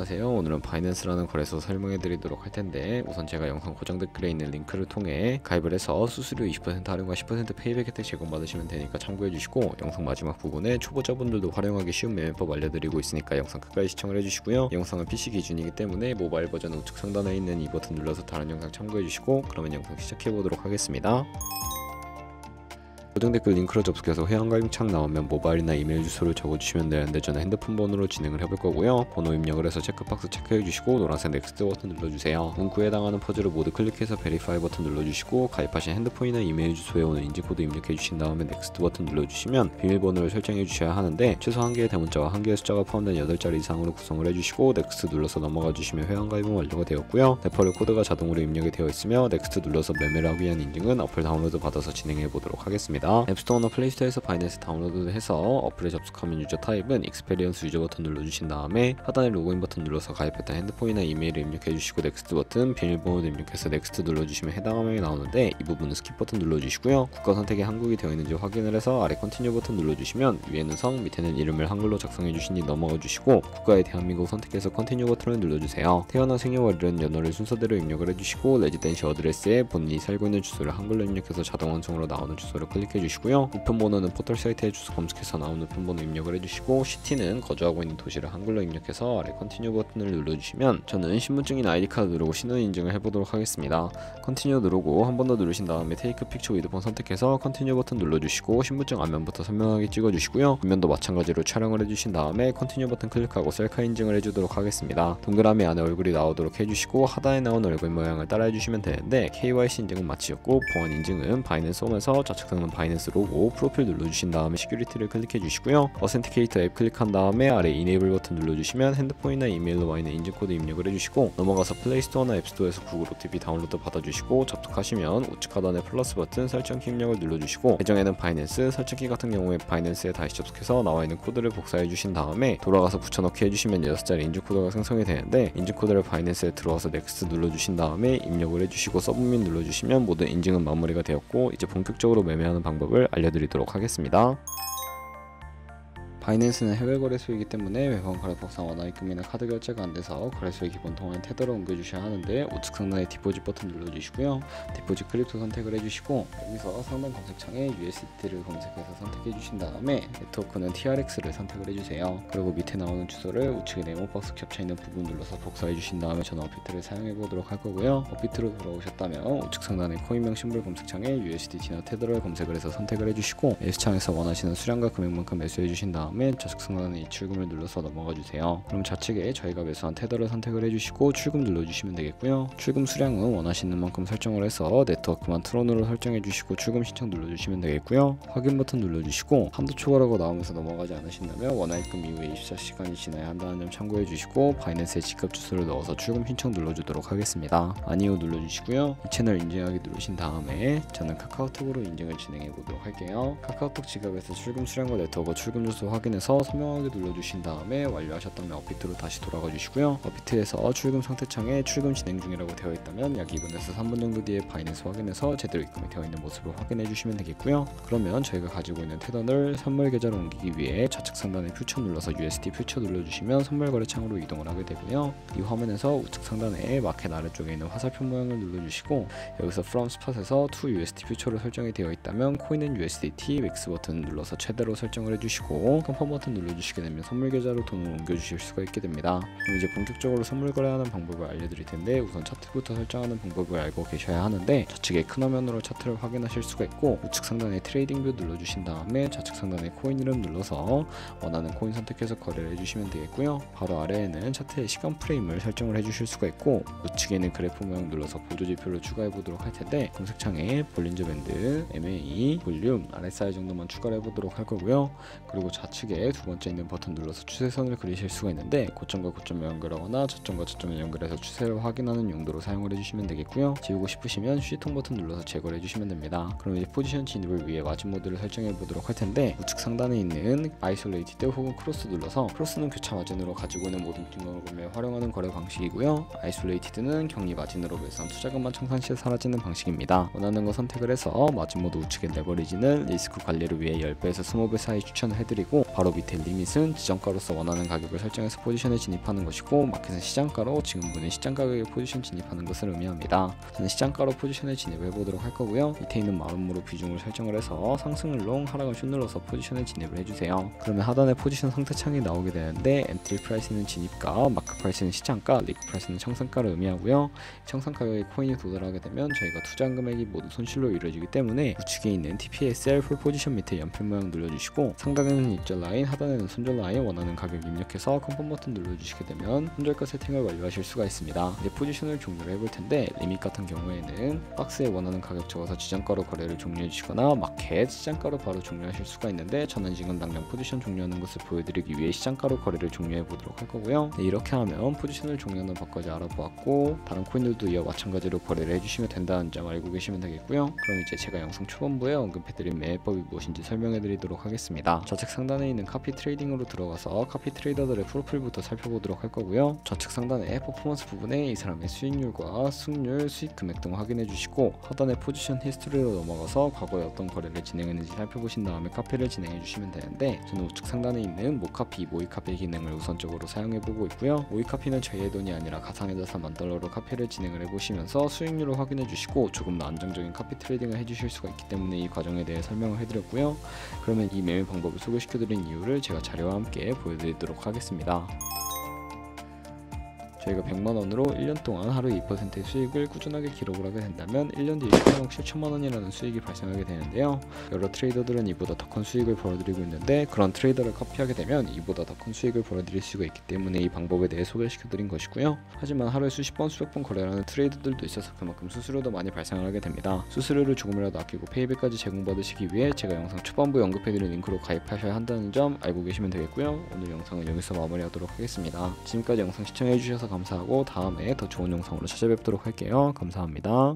안녕하세요. 오늘은 바이낸스라는 거래소 설명해 드리도록 할 텐데, 우선 제가 영상 고정 댓글에 있는 링크를 통해 가입을 해서 수수료 20% 할인과 10% 페이백 혜택 제공받으시면 되니까 참고해 주시고, 영상 마지막 부분에 초보자분들도 활용하기 쉬운 매매법 알려드리고 있으니까 영상 끝까지 시청을 해주시고요. 영상은 PC 기준이기 때문에 모바일 버전 우측 상단에 있는 이 버튼 눌러서 다른 영상 참고해 주시고, 그러면 영상 시작해 보도록 하겠습니다. 고정 댓글 링크로 접속해서 회원가입 창 나오면 모바일이나 이메일 주소를 적어주시면 되는데, 저는 핸드폰 번호로 진행을 해볼 거고요. 번호 입력을 해서 체크박스 체크해주시고 노란색 넥스트 버튼 눌러주세요. 문구에 해당하는 퍼즐을 모두 클릭해서 베리파이 버튼 눌러주시고, 가입하신 핸드폰이나 이메일 주소에 오는 인증코드 입력해주신 다음에 넥스트 버튼 눌러주시면 비밀번호를 설정해주셔야 하는데, 최소 1개의 대문자와 1개의 숫자가 포함된 8자리 이상으로 구성을 해주시고 넥스트 눌러서 넘어가 주시면 회원가입은 완료가 되었고요. 레퍼럴 코드가 자동으로 입력이 되어 있으며 넥스트 눌러서 매매를 하기 위한 인증은 어플 다운로드 받아서 진행해 보도록 하겠습니다. 앱스토어나 플레이스토어에서 바이낸스 다운로드 해서 어플에 접속하면 유저 타입은 익스페리언스 유저 버튼 눌러주신 다음에 하단에 로그인 버튼 눌러서 가입했던 핸드폰이나 이메일을 입력해주시고 넥스트 버튼, 비밀번호도 입력해서 넥스트 눌러주시면 해당 화면이 나오는데, 이 부분은 스킵 버튼 눌러주시고요. 국가 선택에 한국이 되어 있는지 확인을 해서 아래 컨티뉴 버튼 눌러주시면 위에는 성, 밑에는 이름을 한글로 작성해주신 뒤 넘어가 주시고, 국가에 대한민국 선택해서 컨티뉴 버튼을 눌러주세요. 태어난 생년월일은 연월일 순서대로 입력을 해주시고, 레지던시 어드레스에 본인이 살고 있는 주소를 한글로 입력해서 자동 완성으로 나오는 주소를 클릭해주시고요. 우편번호는 포털 사이트에 주소 검색해서 나온 우편번호 입력을 해주시고, 시티는 거주하고 있는 도시를 한글로 입력해서 아래 컨티뉴 버튼을 눌러주시면, 저는 신분증인 아이디카드 누르고 신원 인증을 해보도록 하겠습니다. 컨티뉴 누르고 한 번 더 누르신 다음에 테이크 픽처 위드폰 선택해서 컨티뉴 버튼 눌러주시고, 신분증 앞면부터 선명하게 찍어주시고요. 뒷면도 마찬가지로 촬영을 해주신 다음에 컨티뉴 버튼 클릭하고 셀카 인증을 해주도록 하겠습니다. 동그라미 안에 얼굴이 나오도록 해주시고, 하단에 나온 얼굴 모양을 따라 해주시면 되는데, KYC 인증은 마치셨고 보안 인증은 바이낸스 홈에서 좌측 상단 바이낸스 로고 프로필 눌러주신 다음에 시큐리티를 클릭해 주시고요. 어센티케이터 앱 클릭한 다음에 아래 이네이블 버튼 눌러주시면 핸드폰이나 이메일로 와 있는 인증코드 입력을 해주시고, 넘어가서 플레이스토어나 앱스토어에서 구글 OTP 다운로드 받아주시고, 접속하시면 우측 하단에 플러스 버튼 설정키 입력을 눌러주시고, 계정에는 바이낸스, 설정키 같은 경우에 바이낸스에 다시 접속해서 나와 있는 코드를 복사해 주신 다음에 돌아가서 붙여넣기 해주시면 6자리 인증코드가 생성이 되는데, 인증코드를 바이낸스에 들어와서 넥스트 눌러주신 다음에 입력을 해주시고 서브밋 눌러주시면 모든 인증은 마무리가 되었고, 이제 본격적으로 매매하는 방법을 알려드리도록 하겠습니다. 바이낸스는 해외 거래소이기 때문에 외환 거래법상 원화 입금이나 카드 결제가 안돼서 거래소의 기본 통화인 테더를 옮겨주셔야 하는데, 우측 상단에 디포짓 버튼 눌러주시고요. 디포짓 크립토 선택을 해주시고, 여기서 상단 검색창에 USDT를 검색해서 선택해주신 다음에 네트워크는 TRX를 선택을 해주세요. 그리고 밑에 나오는 주소를 우측에 네모박스 겹쳐있는 부분 눌러서 복사해주신 다음에 저는 업비트를 사용해보도록 할 거고요. 업비트로 돌아오셨다면 우측 상단에 코인명 심볼 검색창에 USDT나 테더를 검색을 해서 선택을 해주시고, 매수창에서 원하시는 수량과 금액만큼 매수해주신 다음에 좌측 상단에 이 출금을 눌러서 넘어가 주세요. 그럼 좌측에 저희가 매수한 테더를 선택을 해주시고 출금 눌러주시면 되겠고요. 출금 수량은 원하시는 만큼 설정을 해서 네트워크만 트론으로 설정해 주시고 출금 신청 눌러주시면 되겠고요. 확인 버튼 눌러주시고, 한도 초과라고 나오면서 넘어가지 않으신다면 원화 입금 이후에 24시간이 지나야 한다는 점 참고해 주시고, 바이낸스에 직접 주소를 넣어서 출금 신청 눌러주도록 하겠습니다. 아니요 눌러주시고요. 이 채널 인증하기 누르신 다음에 저는 카카오톡으로 인증을 진행해 보도록 할게요. 카카오톡 지갑에서 출금 수량과 네트워크 출금 주소 확인해서 선명하게 눌러주신 다음에 완료하셨다면 업비트로 다시 돌아가 주시고요. 업비트에서 출금 상태창에 출금 진행 중이라고 되어 있다면 약 2분에서 3분 정도 뒤에 바이낸스 확인해서 제대로 입금이 되어 있는 모습을 확인해 주시면 되겠고요. 그러면 저희가 가지고 있는 테더를 선물 계좌로 옮기기 위해 좌측 상단에 퓨처 눌러서 USD 퓨처 눌러주시면 선물 거래창으로 이동을 하게 되고요. 이 화면에서 우측 상단에 마켓 아래쪽에 있는 화살표 모양을 눌러주시고, 여기서 from spot에서 to USD 퓨처로 설정이 되어 있다면 코인은 USDT 믹스 버튼 눌러서 최대로 설정을 해주시고, 컨펌 버튼 눌러주시게 되면 선물 계좌로 돈을 옮겨주실 수가 있게 됩니다. 그럼 이제 본격적으로 선물 거래하는 방법을 알려드릴 텐데, 우선 차트부터 설정하는 방법을 알고 계셔야 하는데, 좌측에 큰 화면으로 차트를 확인하실 수가 있고, 우측 상단에 트레이딩 뷰 눌러주신 다음에 좌측 상단에 코인 이름 눌러서 원하는 코인 선택해서 거래를 해주시면 되겠고요. 바로 아래에는 차트의 시간 프레임을 설정을 해주실 수가 있고, 우측에는 그래프 모양 눌러서 보조지표를 추가해 보도록 할 텐데, 검색창에 볼린저 밴드, MA, 볼륨, RSI 정도만 추가를 해보도록 할 거고요. 그리고 좌측에 두 번째 있는 버튼 눌러서 추세선을 그리실 수가 있는데, 고점과 고점을 연결하거나 저점과 저점을 연결해서 추세를 확인하는 용도로 사용을 해주시면 되겠고요. 지우고 싶으시면 쉬통 버튼 눌러서 제거를 해주시면 됩니다. 그럼 이제 포지션 진입을 위해 마진 모드를 설정해 보도록 할 텐데, 우측 상단에 있는 아이솔레이티드 혹은 크로스 눌러서, 크로스는 교차 마진으로 가지고 있는 모든 증거금에 활용하는 거래 방식이고요. 아이솔레이티드는 격리 마진으로 매수한 투자금만 청산 시에 사라지는 방식입니다. 원하는 거 선택을 해서 마진 모드 우측의 레버리지는 리스크 관리를 위해 10배에서 20배 사이 추천을 해드리고, 바로 밑에 리밋은 지정가로서 원하는 가격을 설정해서 포지션에 진입하는 것이고, 마켓은 시장가로 지금 보는 시장 가격에 포지션 진입하는 것을 의미합니다. 저는 시장가로 포지션에 진입해 보도록 할 거고요. 밑에 있는 마름모로 비중을 설정을 해서 상승을 롱, 하락을 숏 눌러서 포지션에 진입을 해주세요. 그러면 하단에 포지션 상태창이 나오게 되는데, 엔트리 프라이스는 진입가, 마크 프라이스는 시장가, 리그 프라이스는 청산가를 의미하고요. 청산 가격에 코인이 도달하게 되면 저희가 투자한 금액이 모두 손실로 이루어지기 때문에 우측에 있는 TPSL 풀 포지션 밑에 연필 모양 눌러주시고, 상단에는 입절 라인, 하단에는 손절 라인 원하는 가격 입력해서 컨펌 버튼 눌러주시게 되면 손절가 세팅을 완료하실 수가 있습니다. 이제 포지션을 종료를 해볼 텐데, 리밋 같은 경우에는 박스에 원하는 가격 적어서 지정가로 거래를 종료해 주시거나 마켓 시장가로 바로 종료하실 수가 있는데, 저는 지금 당장 포지션 종료하는 것을 보여드리기 위해 시장가로 거래를 종료해 보도록 할 거고요. 네, 이렇게 하면 포지션을 종료하는 법까지 알아보았고, 다른 코인들도 이와 마찬가지로 거래를 해주시면 된다는 점 알고 계시면 되겠고요. 그럼 이제 제가 영상 초반부에 언급해드린 매매법이 무엇인지 설명해 드리도록 하겠습니다. 좌측 상단에 있는 카피 트레이딩으로 들어가서 카피 트레이더들의 프로필부터 살펴보도록 할 거고요. 좌측 상단의 퍼포먼스 부분에 이 사람의 수익률과 승률, 수익 금액 등 확인해 주시고, 하단의 포지션 히스토리로 넘어가서 과거에 어떤 거래를 진행했는지 살펴보신 다음에 카피를 진행해 주시면 되는데, 저는 우측 상단에 있는 모카피, 모이카피 기능을 우선적으로 사용해 보고 있고요. 모이카피는 저희의 돈이 아니라 가상의 자산 $1로 카피를 진행을 해보시면서 수익률을 확인해 주시고, 조금 더 안정적인 카피 트레이딩을 해주실 수가 있기 때문에 이 과정에 대해 설명을 해드렸고요. 그러면 이 매매 방법을 소개시켜드린 이유를 제가 자료와 함께 보여드리도록 하겠습니다. 저희가 100만원으로 1년 동안 하루 2%의 수익을 꾸준하게 기록을 하게 된다면 1년 뒤에 18억 7천만원이라는 수익이 발생하게 되는데요. 여러 트레이더들은 이보다 더 큰 수익을 벌어들이고 있는데, 그런 트레이더를 카피하게 되면 이보다 더 큰 수익을 벌어들일 수가 있기 때문에 이 방법에 대해 소개시켜드린 것이고요. 하지만 하루에 수십 번, 수백 번 거래를 하는 트레이더들도 있어서 그만큼 수수료도 많이 발생을 하게 됩니다. 수수료를 조금이라도 아끼고 페이백까지 제공받으시기 위해 제가 영상 초반부에 언급해드린 링크로 가입하셔야 한다는 점 알고 계시면 되겠고요. 오늘 영상은 여기서 마무리하도록 하겠습니다. 지금까지 영상 시청해주셔서 감사하고, 다음에 더 좋은 영상으로 찾아뵙도록 할게요. 감사합니다.